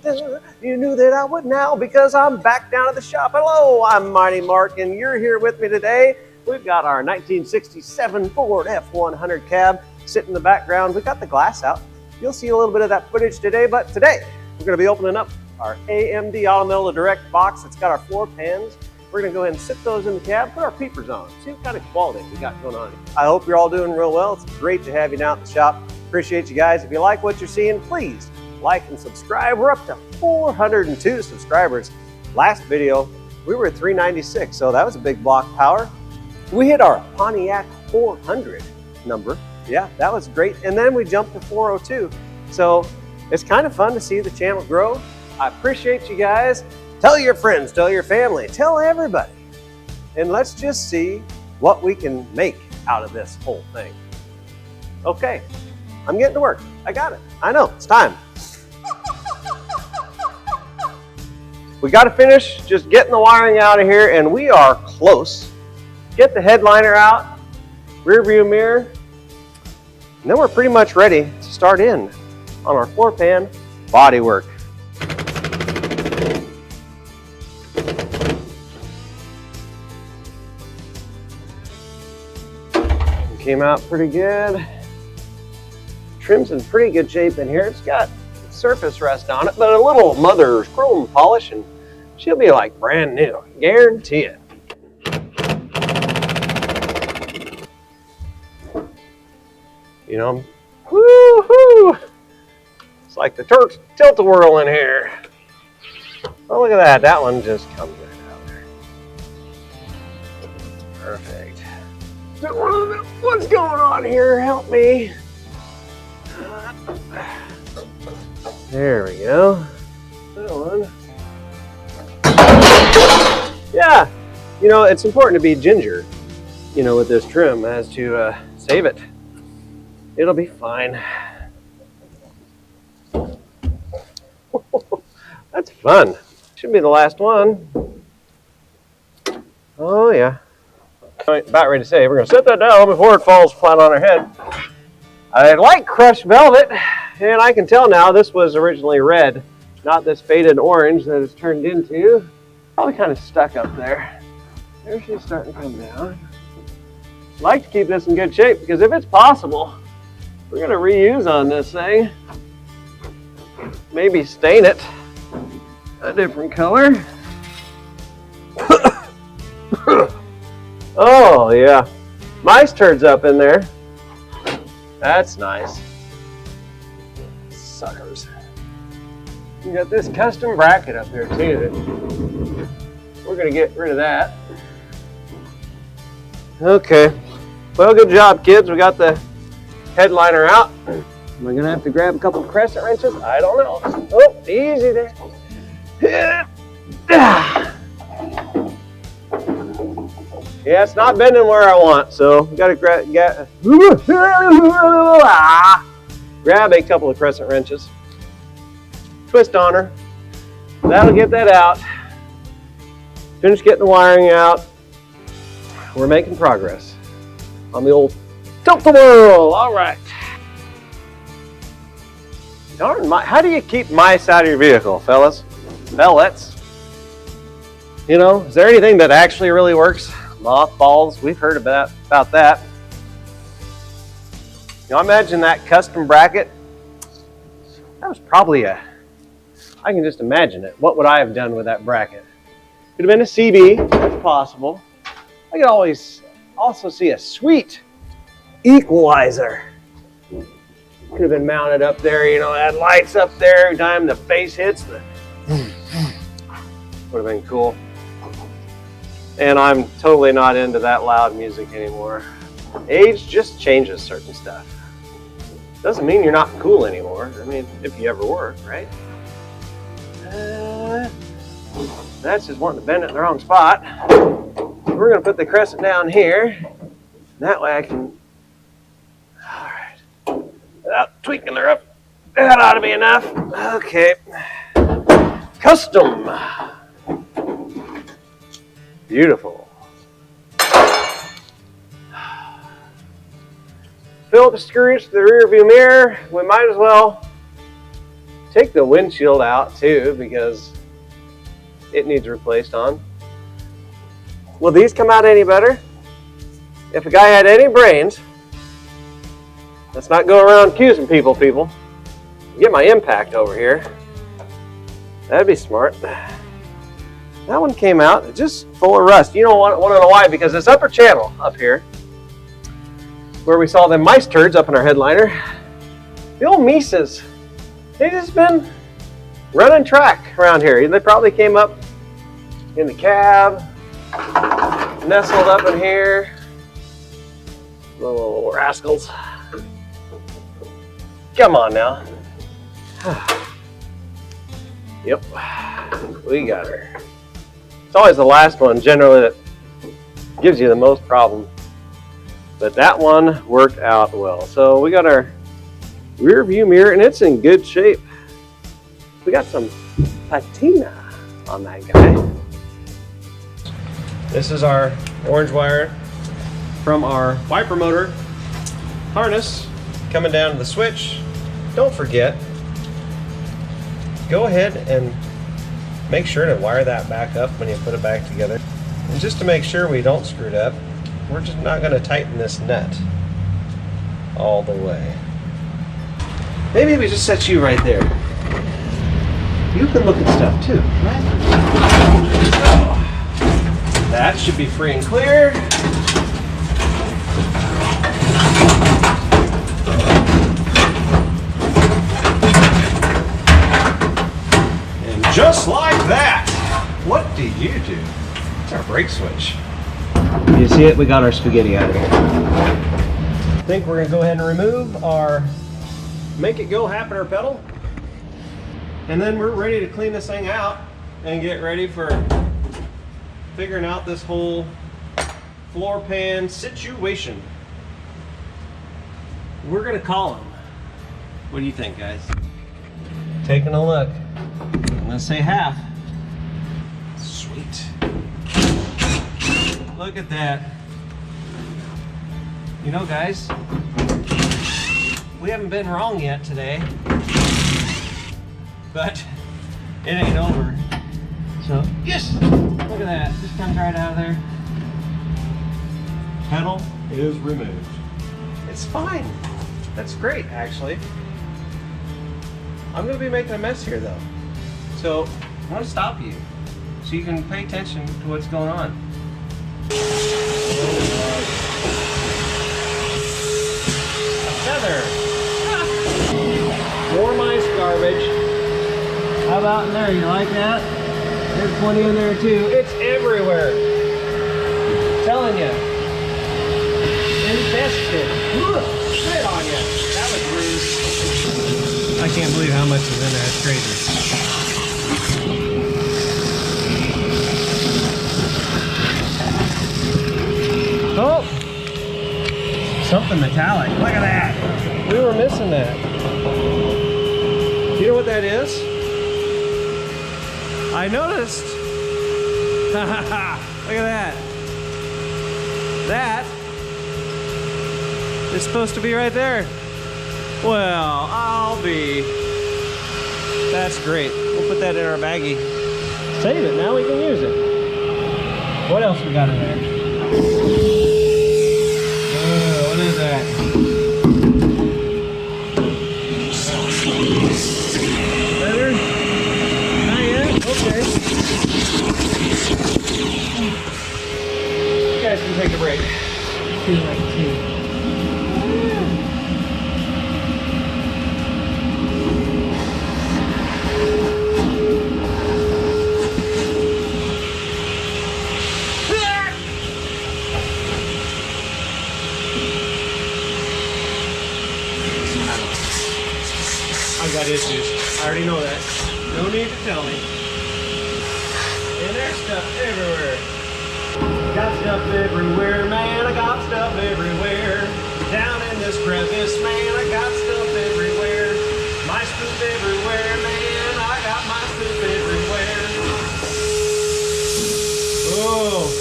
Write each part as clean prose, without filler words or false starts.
You knew that I would now because I'm back down at the shop. Hello, I'm Mighty Mark, and you're here with me today. We've got our 1967 Ford F100 cab sitting in the background. We got the glass out. You'll see a little bit of that footage today, but today we're going to be opening up our AMD Automill Direct box. It's got our floor pans. We're going to go ahead and sit those in the cab, put our peepers on, see what kind of quality we got going on. I hope you're all doing real well. It's great to have you down at the shop. Appreciate you guys. If you like what you're seeing, please like and subscribe. We're up to 402 subscribers. Last video, we were at 396, so that was a big block of power. We hit our Pontiac 400 number. Yeah, that was great. And then we jumped to 402. So it's kind of fun to see the channel grow. I appreciate you guys. Tell your friends, tell your family, tell everybody. And let's just see what we can make out of this whole thing. Okay, I'm getting to work. I got it. I know, it's time. We got to finish just getting the wiring out of here, and we are close. Get the headliner out, rear view mirror, and then we're pretty much ready to start in on our floor pan bodywork. Came out pretty good. Trim's in pretty good shape in here. It's got surface rust on it, but a little mother's chrome polish and she'll be like brand new, guarantee it. You know, woo-hoo! It's like the Turks tilt-a-whirl in here. Oh, look at that. That one just comes right out there. Perfect. What's going on here? Help me. There we go. That one. Yeah, you know, it's important to be ginger, you know, with this trim as to save it. It'll be fine. That's fun. Should be the last one. Oh, yeah. About ready to say, we're going to set that down before it falls flat on our head. I like crushed velvet, and I can tell now this was originally red, not this faded orange that it's turned into. Probably kind of stuck up there. There she's starting to come down. I'd like to keep this in good shape because if it's possible, we're going to reuse on this thing. Maybe stain it a different color. Oh, yeah. Mice turds up in there. That's nice. Suckers. You got this custom bracket up here, too. We're going to get rid of that. Okay. Well, good job, kids. We got the headliner out. Am I going to have to grab a couple crescent wrenches? I don't know. Oh, easy there. Yeah, it's not bending where I want, so got to grab a couple of crescent wrenches. Twist on her. That'll get that out. Finish getting the wiring out. We're making progress on the old tilt-a-whirl. All right. Darn, how do you keep mice out of your vehicle, fellas? Fellets. You know, is there anything that actually really works? Mothballs, we've heard about that. Now imagine that custom bracket. That was probably I can just imagine it. What would I have done with that bracket? Could have been a CB, that's possible. I could always also see a sweet equalizer. Could have been mounted up there, you know, had lights up there every time the face hits. Would have been cool. And I'm totally not into that loud music anymore. Age just changes certain stuff. Doesn't mean you're not cool anymore. I mean, if you ever were, right? That's just wanting to bend it in the wrong spot. We're going to put the crescent down here. That way I can... All right. Without tweaking her up. That ought to be enough. Okay. Custom. Beautiful. Fill up the screws to the rear view mirror. We might as well Take the windshield out too because it needs replaced on. Will these come out any better? If a guy had any brains, let's not go around accusing people. Get my impact over here. That'd be smart. That one came out just full of rust. You don't want to know why? Because this upper channel up here, where we saw them mice turds up in our headliner, the old Mises, they just been running track around here. They probably came up in the cab, nestled up in here. Little rascals. Come on now. Yep, we got her. It's always the last one generally that gives you the most problem. But that one worked out well. So we got our rear view mirror and it's in good shape. We got some patina on that guy. This is our orange wire from our wiper motor harness coming down to the switch. Don't forget, go ahead and make sure to wire that back up when you put it back together. And just to make sure we don't screw it up, we're just not going to tighten this nut all the way. Maybe we just set you right there. You can look at stuff too, right? So, that should be free and clear. And just like that, what do you do? It's our brake switch. You see it? We got our spaghetti out of here. I think we're going to go ahead and remove our make it go happener pedal. And then we're ready to clean this thing out and get ready for figuring out this whole floor pan situation. We're going to call him. What do you think, guys? Taking a look. I'm going to say half. Sweet. Look at that. You know, guys, we haven't been wrong yet today, but it ain't over. So, yes, look at that. Just comes right out of there. Pedal is removed. It's fine. That's great, actually. I'm going to be making a mess here, though. So, I'm going to stop you so you can pay attention to what's going on. Feather. More mice garbage. How about in there? You like that? There's plenty in there too. It's everywhere. I'm telling you. Infested. Spit on you. That was rude. I can't believe how much is in there. It's crazy. Oh! Something metallic. Look at that. We were missing that. You know what that is? I noticed. Look at that. That is supposed to be right there. Well, I'll be. That's great. We'll put that in our baggie. Save it. Now we can use it. What else we got in there? What is that? Better? Not yet? Okay. You guys can take a break. Feel like tea. I've got issues. I already know that. No need to tell me. And there's stuff everywhere. Got stuff everywhere, man. I got stuff everywhere. Down in this crevice, man. I got stuff everywhere. My spoop everywhere, man. I got my spoop everywhere. Oh.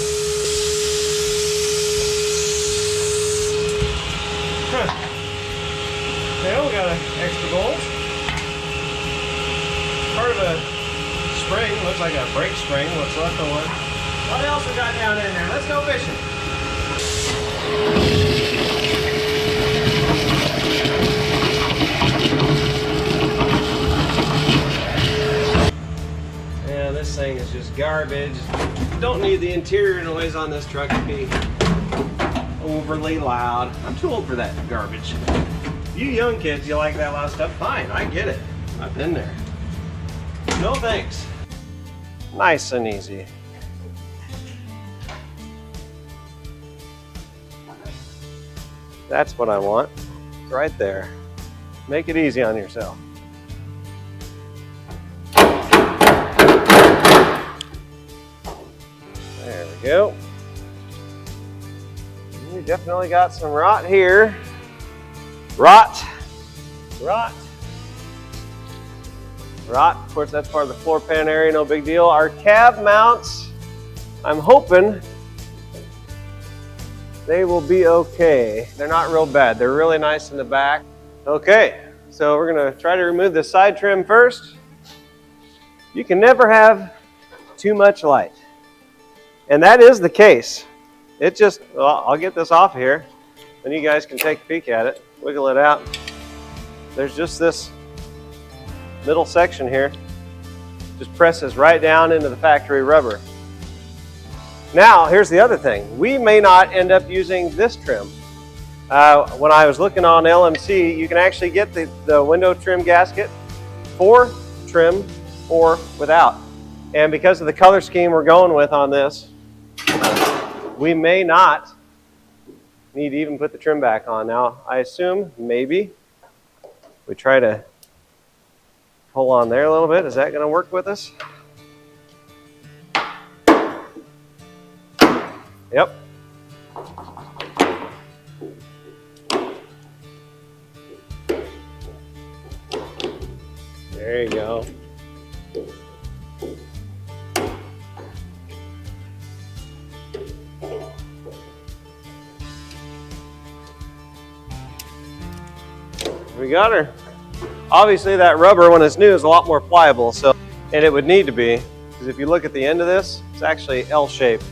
Huh. Now we got an extra bolt. like a brake spring, what's left of one. What else we got down in there? Let's go fishing. Yeah, this thing is just garbage. Don't need the interior noise on this truck to be overly loud. I'm too old for that garbage. You young kids, you like that loud stuff? Fine, I get it. I've been there. No thanks. Nice and easy. That's what I want. It's right there. Make it easy on yourself. There we go. We definitely got some rot here. Rot. Of course, that's part of the floor pan area, no big deal. Our cab mounts, I'm hoping they will be okay. They're not real bad. They're really nice in the back. Okay, so we're gonna try to remove the side trim first. You can never have too much light. And that is the case. It just, well, I'll get this off here, and you guys can take a peek at it. Wiggle it out. There's just this middle section here. Just presses right down into the factory rubber. Now, here's the other thing. We may not end up using this trim. When I was looking on LMC, you can actually get the window trim gasket for trim or without. And because of the color scheme we're going with on this, we may not need to even put the trim back on. Now, I assume maybe we try to pull on there a little bit. Is that going to work with us? Yep. There you go. We got her. Obviously that rubber when it's new is a lot more pliable, so, and it would need to be, because if you look at the end of this, it's actually L-shaped.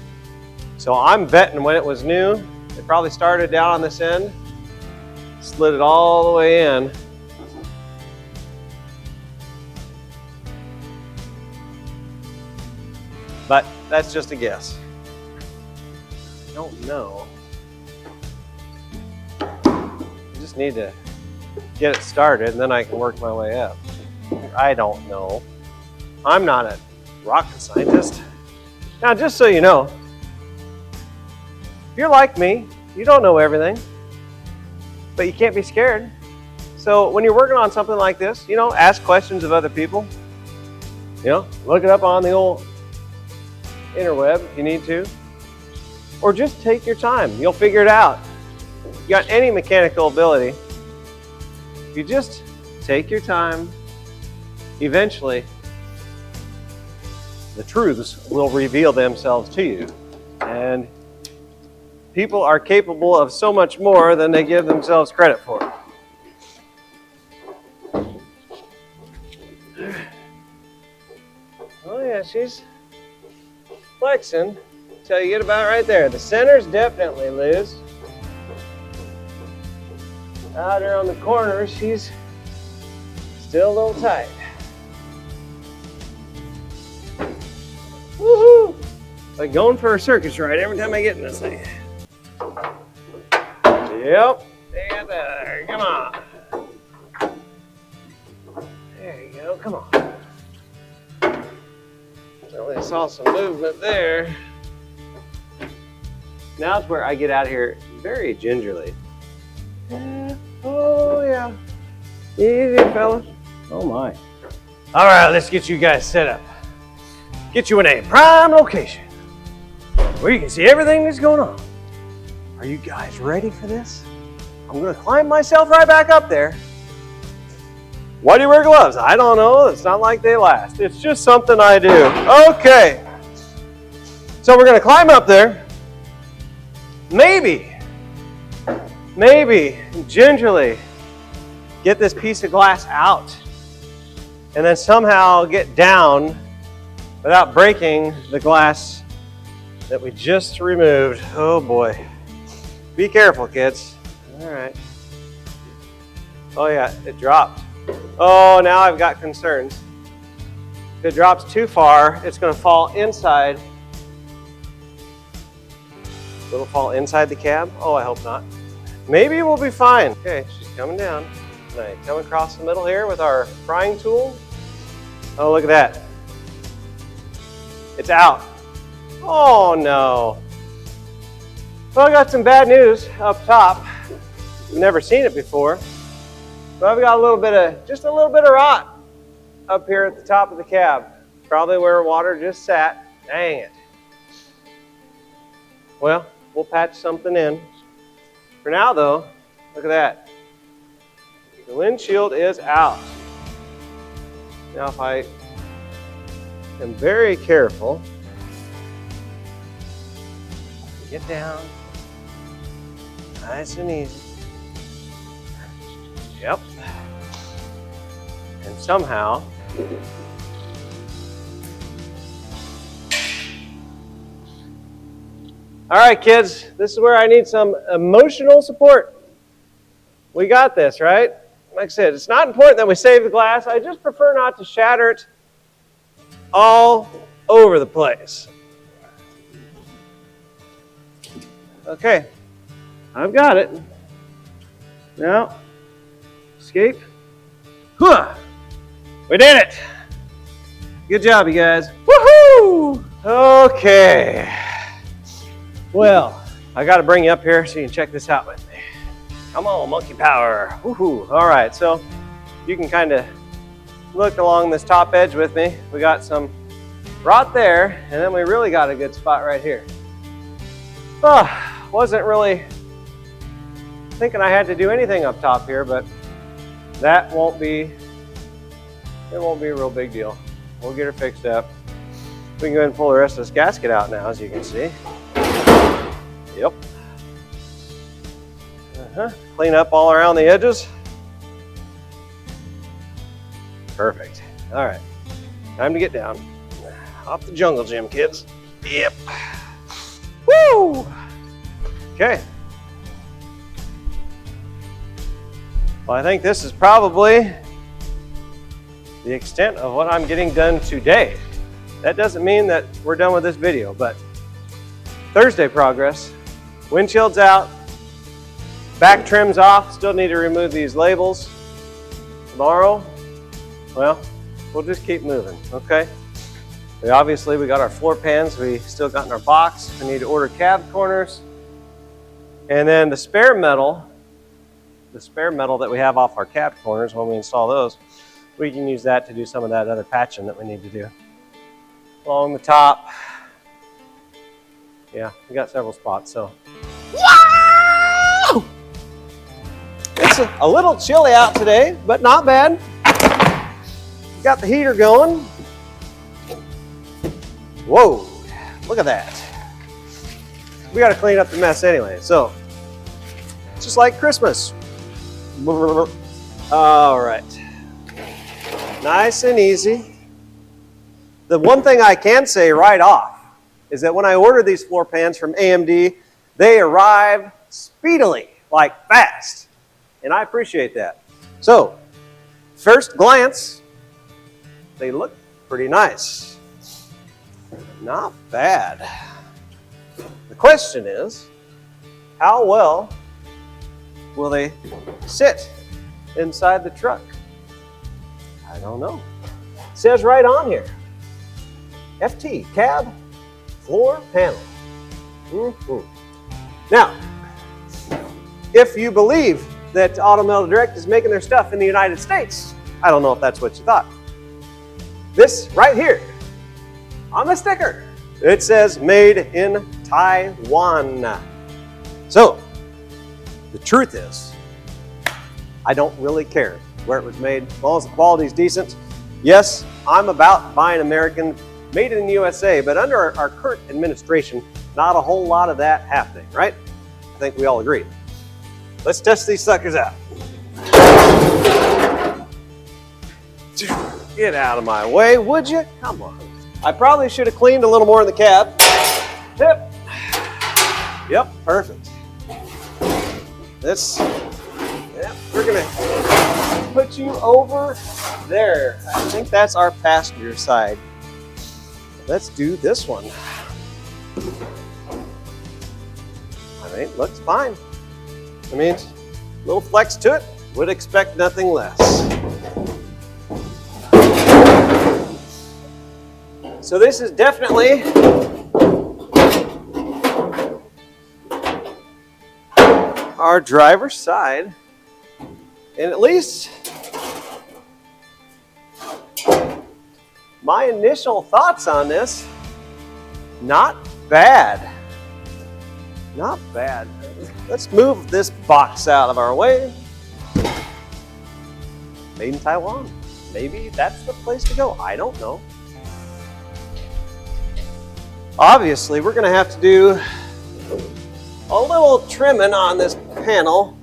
So I'm betting when it was new, it probably started down on this end, slid it all the way in. But that's just a guess. I don't know. I just need to get it started and then I can work my way up. I don't know. I'm not a rocket scientist. Now, just so you know, if you're like me, you don't know everything, but you can't be scared. So when you're working on something like this, you know, ask questions of other people. You know, look it up on the old interweb if you need to, or just take your time. You'll figure it out. You got any mechanical ability, if you just take your time, eventually the truths will reveal themselves to you. And people are capable of so much more than they give themselves credit for. Oh yeah, she's flexing until you get about right there. The center's definitely loose. Out there on the corner, she's still a little tight. Woohoo! Like going for a circus ride every time I get in this thing. Yep. There, come on. There you go, come on. Well, I saw some movement there. Now's where I get out here very gingerly. Yeah. Oh, yeah. Easy, fella. Oh, my. All right, let's get you guys set up. Get you in a prime location where you can see everything that's going on. Are you guys ready for this? I'm going to climb myself right back up there. Why do you wear gloves? I don't know. It's not like they last. It's just something I do. Okay. So we're going to climb up there. Maybe gingerly get this piece of glass out and then somehow get down without breaking the glass that we just removed. Oh boy. Be careful, kids. All right. Oh yeah, it dropped. Oh, now I've got concerns. If it drops too far, it's going to fall inside. It'll fall inside the cab? Oh, I hope not. Maybe we'll be fine. Okay, she's coming down. Right, come across the middle here with our prying tool. Oh, look at that. It's out. Oh no. Well, I got some bad news up top. I've never seen it before. But I've got just a little bit of rot up here at the top of the cab. Probably where water just sat. Dang it. Well, we'll patch something in. For now though, look at that. The windshield is out. Now if I am very careful, get down, nice and easy. Yep. And somehow, all right, kids, this is where I need some emotional support. We got this, right? Like I said, it's not important that we save the glass. I just prefer not to shatter it all over the place. Okay, I've got it. Now, escape. Huh. We did it. Good job, you guys. Woohoo! Okay. Well, I got to bring you up here so you can check this out with me. Come on, monkey power. Woohoo! All right, so you can kind of look along this top edge with me. We got some rot there, and then we really got a good spot right here. Oh, wasn't really thinking I had to do anything up top here, but it won't be a real big deal. We'll get her fixed up. We can go ahead and pull the rest of this gasket out now, as you can see. Yep. Clean up all around the edges. Perfect. All right, time to get down. Off the jungle gym, kids. Yep. Woo! Okay. Well, I think this is probably the extent of what I'm getting done today. That doesn't mean that we're done with this video, but Thursday progress. Windshield's out. Back trim's off. Still need to remove these labels. Tomorrow, well, we'll just keep moving, okay? We got our floor pans we still got in our box. We need to order cab corners. And then the spare metal that we have off our cab corners, when we install those, we can use that to do some of that other patching that we need to do. Along the top. Yeah, we got several spots, so. Wow! It's a little chilly out today, but not bad. Got the heater going. Whoa, look at that. We got to clean up the mess anyway, so it's just like Christmas. All right, nice and easy. The one thing I can say right off is that when I ordered these floor pans from AMD, they arrive speedily, like fast, and I appreciate that. So, first glance, they look pretty nice. Not bad. The question is, how well will they sit inside the truck? I don't know. It says right on here, FT, cab, floor panel. Now, if you believe that Automotive Direct is making their stuff in the United States, I don't know if that's what you thought. This right here, on the sticker, it says made in Taiwan. So, the truth is, I don't really care where it was made, as long as the quality's decent. Yes, I'm about buying American, made in the USA, but under our current administration, not a whole lot of that happening, right? I think we all agree. Let's test these suckers out. Get out of my way, would you? Come on. I probably should have cleaned a little more in the cab. Yep. Yep, perfect. This, yep, we're gonna put you over there. I think that's our passenger side. Let's do this one. I mean, looks fine. I mean, a little flex to it, would expect nothing less. So this is definitely our driver's side, and at least my initial thoughts on this, not bad. Not bad. Let's move this box out of our way. Made in Taiwan. Maybe that's the place to go. I don't know. Obviously, we're going to have to do a little trimming on this panel.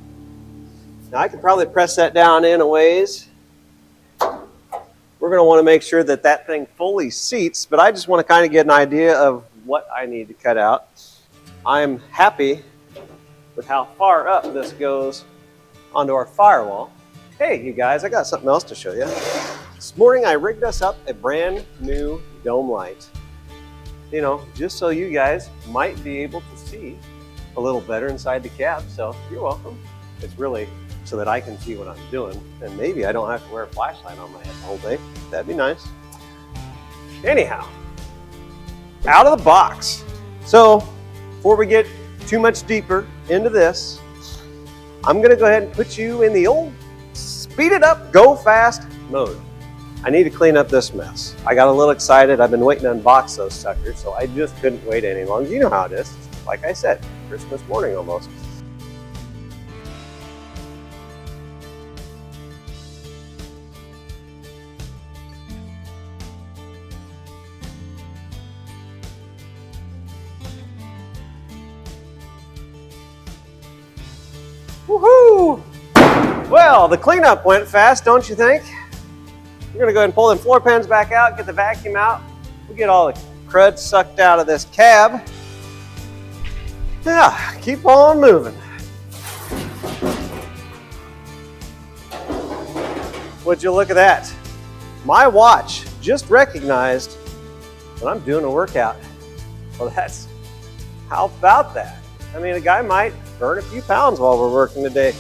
Now, I could probably press that down in a ways. We're going to want to make sure that that thing fully seats, but I just want to kind of get an idea of what I need to cut out. I'm happy with how far up this goes onto our firewall. Hey, you guys, I got something else to show you. This morning, I rigged us up a brand new dome light. You know, just so you guys might be able to see a little better inside the cab. So you're welcome. It's really so that I can see what I'm doing. And maybe I don't have to wear a flashlight on my head the whole day. That'd be nice. Anyhow, out of the box. So before we get too much deeper into this, I'm gonna go ahead and put you in the old speed it up, go fast mode. I need to clean up this mess. I got a little excited. I've been waiting to unbox those suckers, so I just couldn't wait any longer. You know how it is. Like I said, Christmas morning almost. Woohoo! Well, the cleanup went fast, don't you think? We're gonna go ahead and pull them floor pans back out, get the vacuum out. We'll get all the crud sucked out of this cab. Yeah, keep on moving. Would you look at that? My watch just recognized when I'm doing a workout. Well, how about that? I mean, a guy might burn a few pounds while we're working today.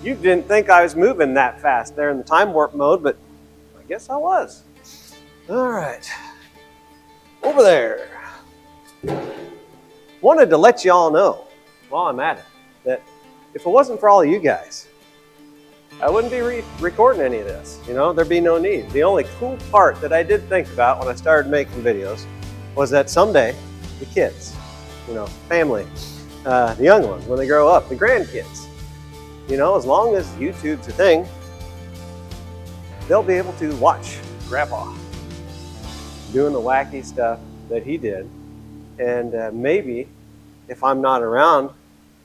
You didn't think I was moving that fast there in the time warp mode, but I guess I was. All right, over there. Wanted to let you all know while I'm at it that if it wasn't for all of you guys, I wouldn't be recording any of this. You know, there'd be no need. The only cool part that I did think about when I started making videos was that someday the kids, you know, family, the young ones, when they grow up, the grandkids, you know, as long as YouTube's a thing, they'll be able to watch Grandpa doing the wacky stuff that he did. And maybe if I'm not around,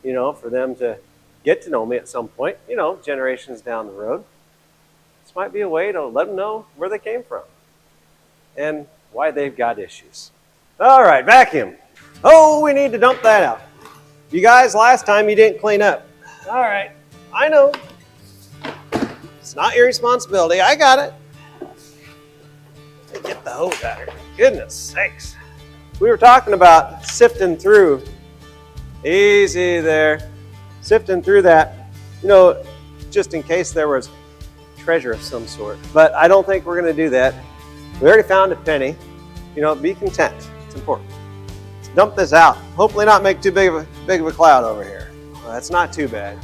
you know, for them to get to know me at some point, you know, generations down the road, this might be a way to let them know where they came from and why they've got issues. All right, vacuum. Oh, we need to dump that out. You guys, last time you didn't clean up. All right, I know. It's not your responsibility. I got it. Get the hose out here. Goodness sakes. We were talking about sifting through. Easy there. Sifting through that, you know, just in case there was treasure of some sort. But I don't think we're going to do that. We already found a penny. You know, be content. It's important. Let's dump this out. Hopefully not make too big of a cloud over here. Well, that's not too bad.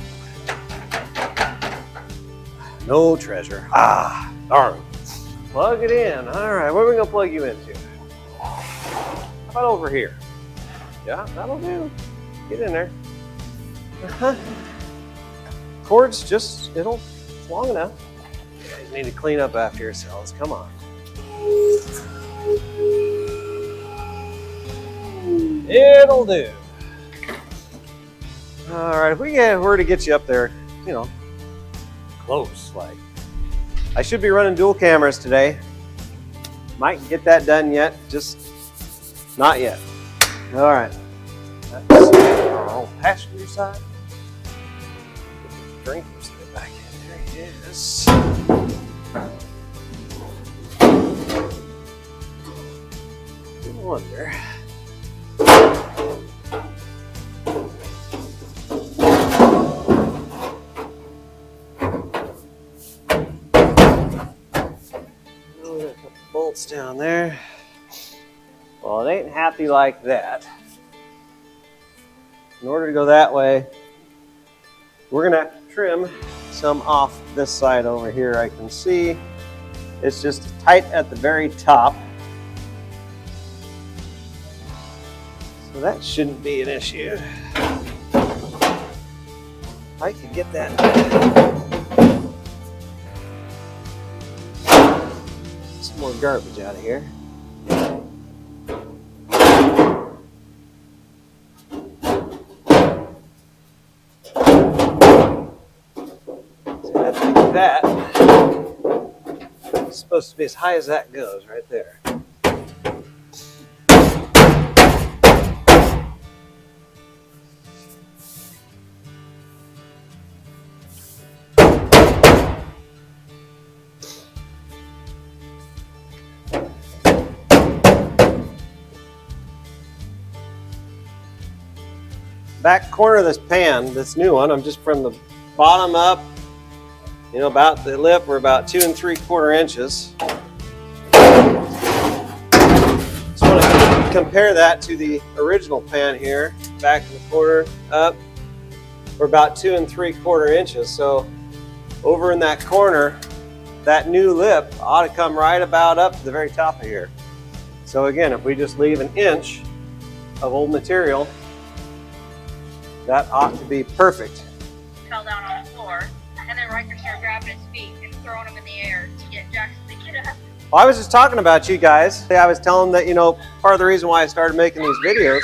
No treasure. Ah, darn. Plug it in. All right, where are we going to plug you into? How about over here? Yeah, that'll do. Get in there. Cord's just, it's long enough. You guys need to clean up after yourselves. Come on. It'll do. All right, if we were to get you up there, you know, close, like. I should be running dual cameras today. Might get that done yet, just not yet. All right. That's our old passenger side. Get the drinkers back in. There he is. No wonder. Bolts down there. Well, it ain't happy like that. In order to go that way, we're gonna have to trim some off this side over here. I can see it's just tight at the very top. So that shouldn't be an issue. I could get that. More garbage out of here. So I think that is supposed to be as high as that goes right there. Back corner of this pan, this new one, I'm just from the bottom up, you know, about the lip, we're about 2 3/4 inches. Just want to compare that to the original pan here, back in the corner up, we're about 2 3/4 inches. So over in that corner, that new lip ought to come right about up to the very top of here. So again, if we just leave 1 inch of old material, that ought to be perfect. Fell down on the floor, and then Riker started grabbing his feet and throwing them in the air to get Jackson to get up. Well, I was just talking about you guys. I was telling them that, you know, part of the reason why I started making these videos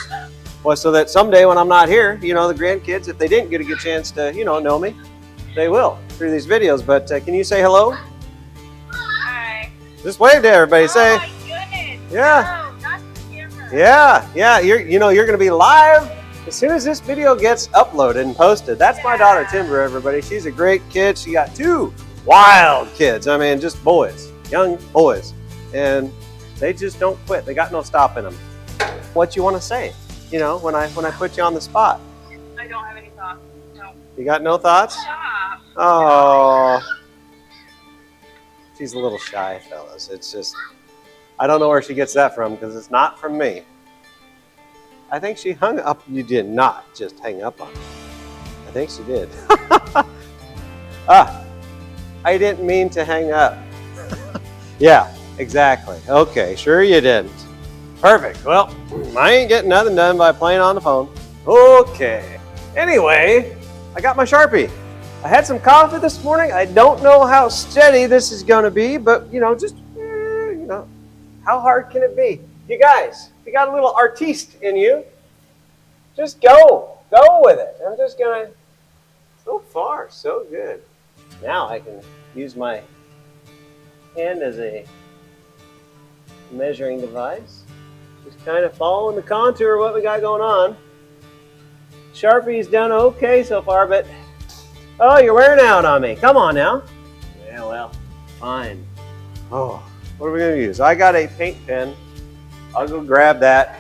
was so that someday when I'm not here, you know, the grandkids, if they didn't get a good chance to, you know me, they will through these videos. But can you say hello? Hi. Just wave to everybody. Say, oh my goodness. yeah. No, not the camera. Yeah. You're going to be live as soon as this video gets uploaded and posted. That's my daughter Timber, everybody. She's a great kid. She got 2 wild kids. I mean, just boys, young boys, and they just don't quit. They got no stopping them. What you want to say? You know, when I put you on the spot. I don't have any thoughts. No. You got no thoughts? Stop. Oh, she's a little shy, fellas. It's just, I don't know where she gets that from because it's not from me. I think she hung up. You did not just hang up on me. I think she did. I didn't mean to hang up. Yeah, exactly. Okay, sure you didn't. Perfect. Well, I ain't getting nothing done by playing on the phone. Okay. Anyway, I got my Sharpie. I had some coffee this morning. I don't know how steady this is going to be, but, you know, just, you know, how hard can it be? You guys, if you got a little artiste in you, just go with it. I'm just gonna, so far, so good. Now I can use my hand as a measuring device. Just kind of following the contour of what we got going on. Sharpie's done okay so far, but, oh, you're wearing out on me. Come on now. Yeah, well, fine. Oh, what are we gonna use? I got a paint pen. I'll go grab that.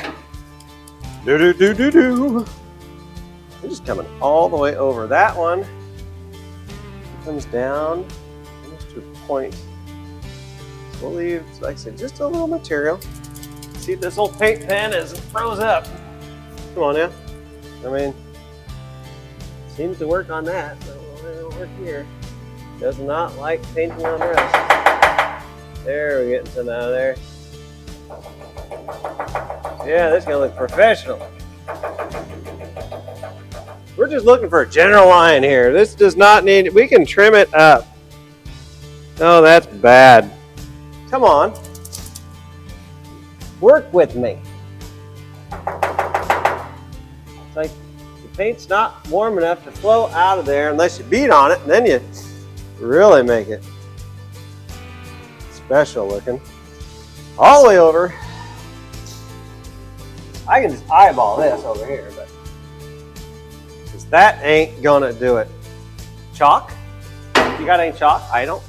I'm just coming all the way over. That one comes down almost to a point. So we'll leave, like I said, just a little material. See if this old paint pen isn't froze up. Come on now. I mean, seems to work on that, but it don't work here. Does not like painting on rust. There, we're getting some out of there. Yeah, this is gonna look professional. We're just looking for a general line here. This does not need, we can trim it up. Oh, that's bad. Come on. Work with me. It's like the paint's not warm enough to flow out of there unless you beat on it, and then you really make it special looking. All the way over. I can just eyeball this over here, but because that ain't gonna do it. Chalk? You got any chalk? I don't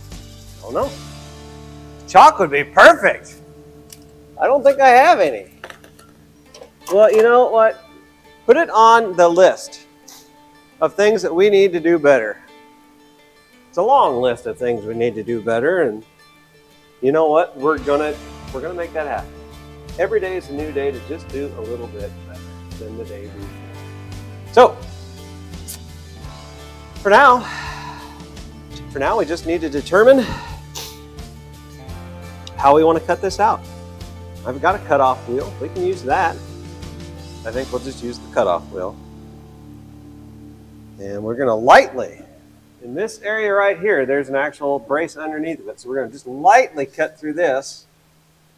know. Chalk would be perfect. I don't think I have any. Well, you know what? Put it on the list of things that we need to do better. It's a long list of things we need to do better, and you know what? We're gonna make that happen. Every day is a new day to just do a little bit better than the day before. So, for now, we just need to determine how we want to cut this out. I've got a cutoff wheel. We can use that. I think we'll just use the cutoff wheel. And we're going to lightly, in this area right here, there's an actual brace underneath of it. So we're going to just lightly cut through this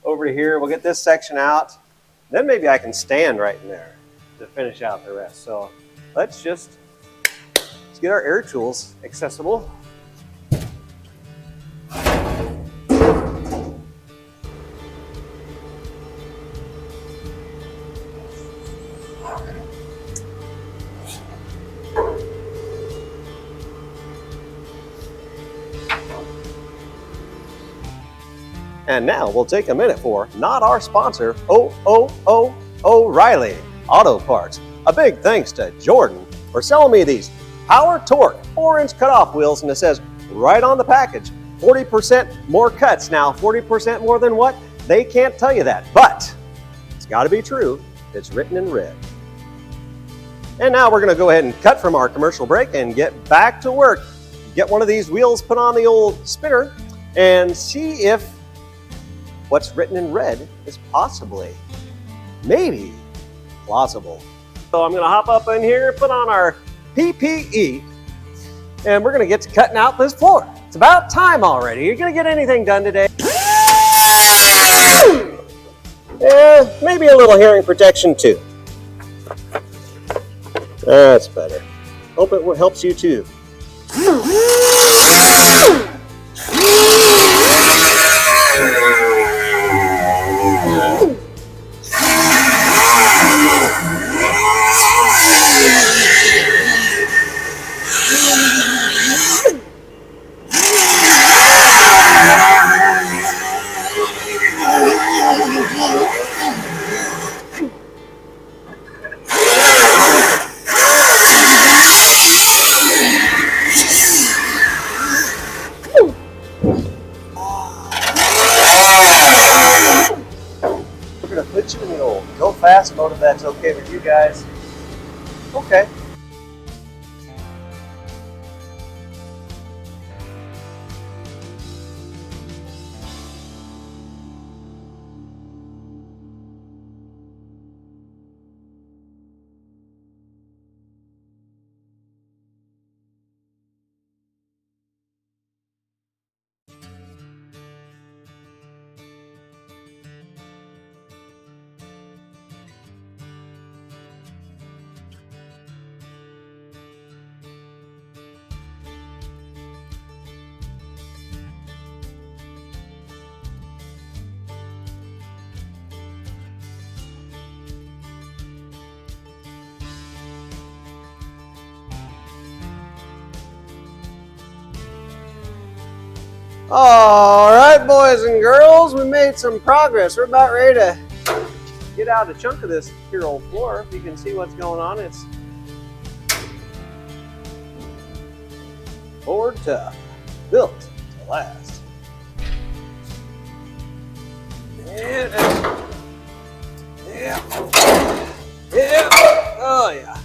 over to here. We'll get this section out. Then maybe I can stand right in there to finish out the rest. So let's get our air tools accessible. And now we'll take a minute for not our sponsor, O'Reilly Auto Parts. A big thanks to Jordan for selling me these Power Torque 4-inch cutoff wheels, and it says right on the package, 40% more cuts. Now, 40% more than what? They can't tell you that, but it's got to be true. It's written in red. And now we're going to go ahead and cut from our commercial break and get back to work. Get one of these wheels put on the old spinner and see if what's written in red is possibly, maybe, plausible. So I'm going to hop up in here, put on our PPE, and we're going to get to cutting out this floor. It's about time already. You're going to get anything done today? Yeah, maybe a little hearing protection too. That's better. Hope it helps you too. We're going to put you in the old go fast mode if that's okay with you guys. Okay. All right, boys and girls, we made some progress. We're about ready to get out a chunk of this here old floor. If you can see what's going on, it's Ford tough, built to last. Yeah, oh yeah.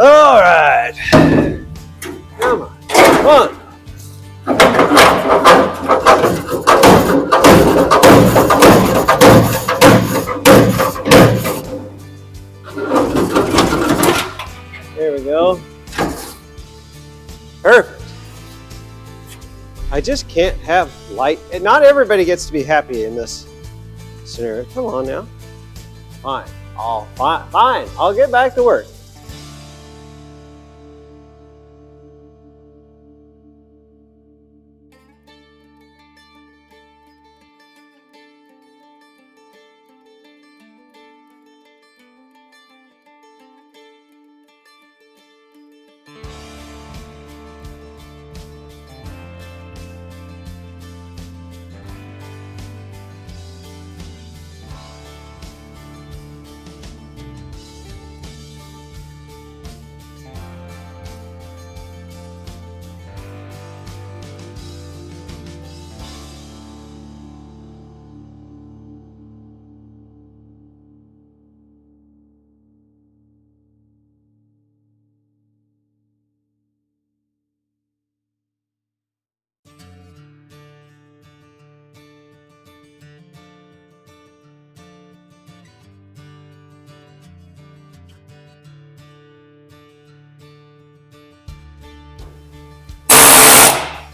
All right, come on, come on. There we go. Perfect. I just can't have light, and not everybody gets to be happy in this scenario. Come on now. Fine. Oh, fine. I'll get back to work.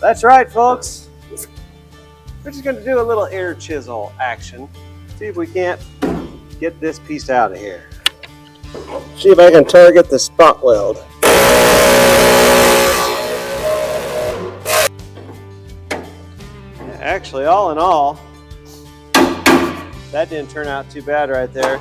That's right, folks. We're just going to do a little air chisel action. See if we can't get this piece out of here. See if I can target the spot weld. Actually, all in all, that didn't turn out too bad right there.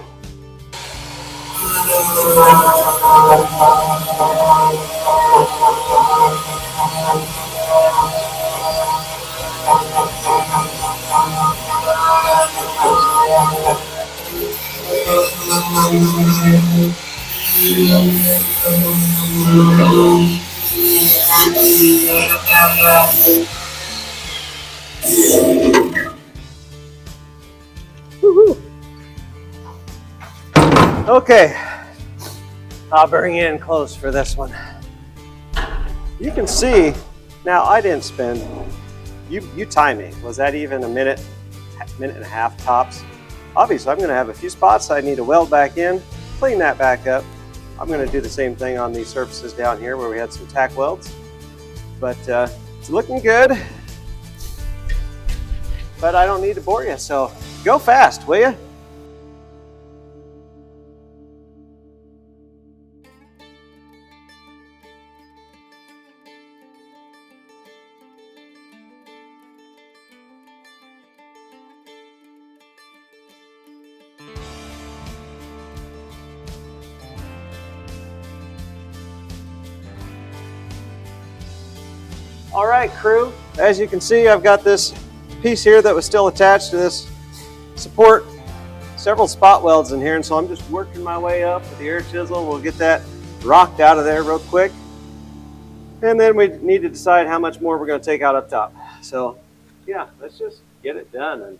Okay, I'll bring you in close for this one. You can see, now I didn't spend, you time me, was that even a minute and a half tops? Obviously I'm gonna have a few spots I need to weld back in, clean that back up. I'm gonna do the same thing on these surfaces down here where we had some tack welds. But it's looking good, but I don't need to bore you, so go fast, will you? All right, crew, as you can see, I've got this piece here that was still attached to this support, several spot welds in here, and so I'm just working my way up with the air chisel. We'll get that rocked out of there real quick, and then we need to decide how much more we're going to take out up top. So yeah, let's just get it done. And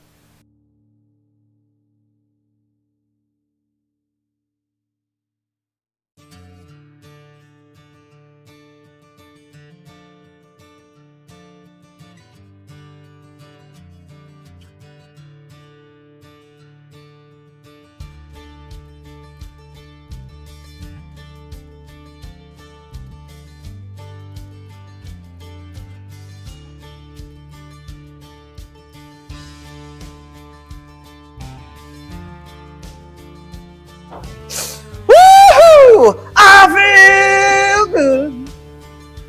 woohoo! I feel good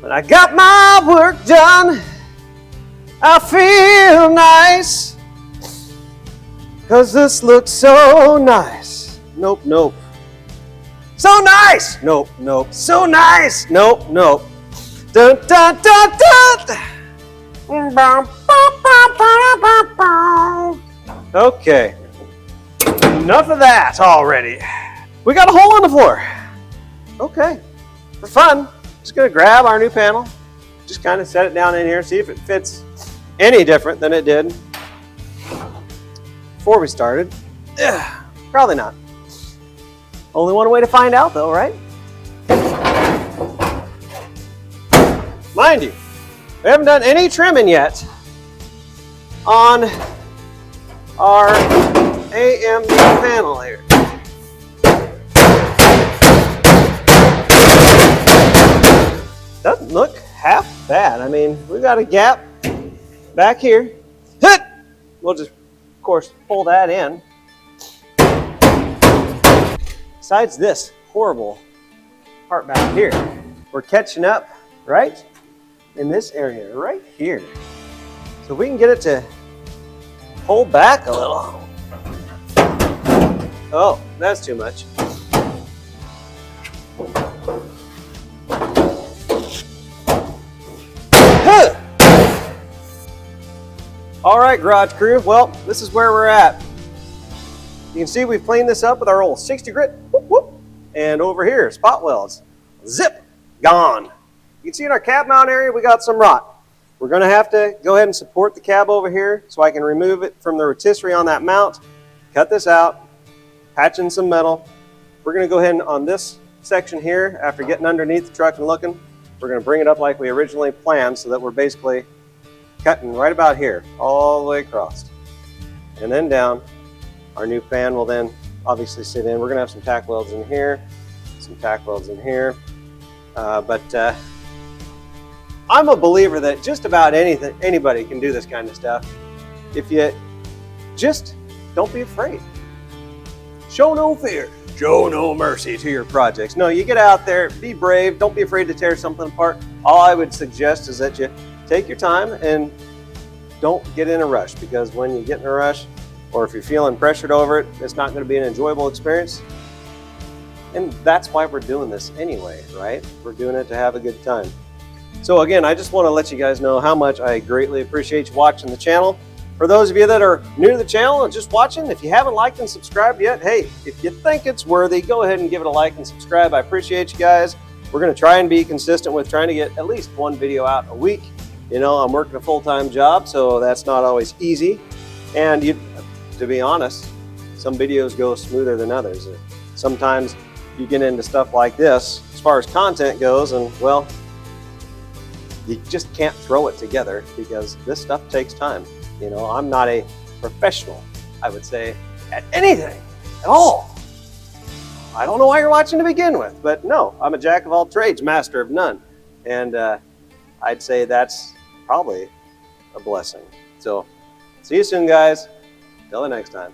when I got my work done. I feel nice, 'cause this looks so nice. Nope, nope. So nice! Nope, nope. So nice! Nope, nope. Dun, dun, dun, dun. Okay. Enough of that already. We got a hole on the floor. Okay. For fun, just gonna grab our new panel, just kind of set it down in here, see if it fits any different than it did before we started. Probably not. Only one way to find out though, right? Mind you, we haven't done any trimming yet on our AMD panel here. Doesn't look half bad. I mean, we've got a gap back here. We'll just, of course, pull that in. besides this horrible part back here, we're catching up right in this area right here. So we can get it to pull back a little. Oh, that's too much. All right, garage crew. Well, this is where we're at. You can see we've cleaned this up with our old 60 grit. Whoop, whoop. And over here, spot welds. Zip, gone. You can see in our cab mount area, we got some rot. We're going to have to go ahead and support the cab over here so I can remove it from the rotisserie on that mount. Cut this out, patch in some metal. We're going to go ahead and on this section here, after getting underneath the truck and looking, we're going to bring it up like we originally planned so that we're basically cutting right about here, all the way across. And then down. Our new fan will then obviously sit in. We're going to have some tack welds in here, some tack welds in here. But I'm a believer that just about anybody can do this kind of stuff. If you just don't be afraid. Show no fear, show no mercy to your projects. No, you get out there, be brave, don't be afraid to tear something apart. All I would suggest is that you take your time and don't get in a rush, because when you get in a rush, or if you're feeling pressured over it, it's not going to be an enjoyable experience. And that's why we're doing this anyway, right? We're doing it to have a good time. So again, I just want to let you guys know how much I greatly appreciate you watching the channel. For those of you that are new to the channel and just watching, if you haven't liked and subscribed yet, hey, if you think it's worthy, go ahead and give it a like and subscribe. I appreciate you guys. We're going to try and be consistent with trying to get at least one video out a week. You know, I'm working a full-time job, so that's not always easy. And to be honest, some videos go smoother than others. Sometimes you get into stuff like this, as far as content goes, and well, you just can't throw it together because this stuff takes time. You know, I'm not a professional, I would say, at anything at all. I don't know why you're watching to begin with, but no, I'm a jack of all trades, master of none. And I'd say that's probably a blessing. So see you soon, guys. Till the next time.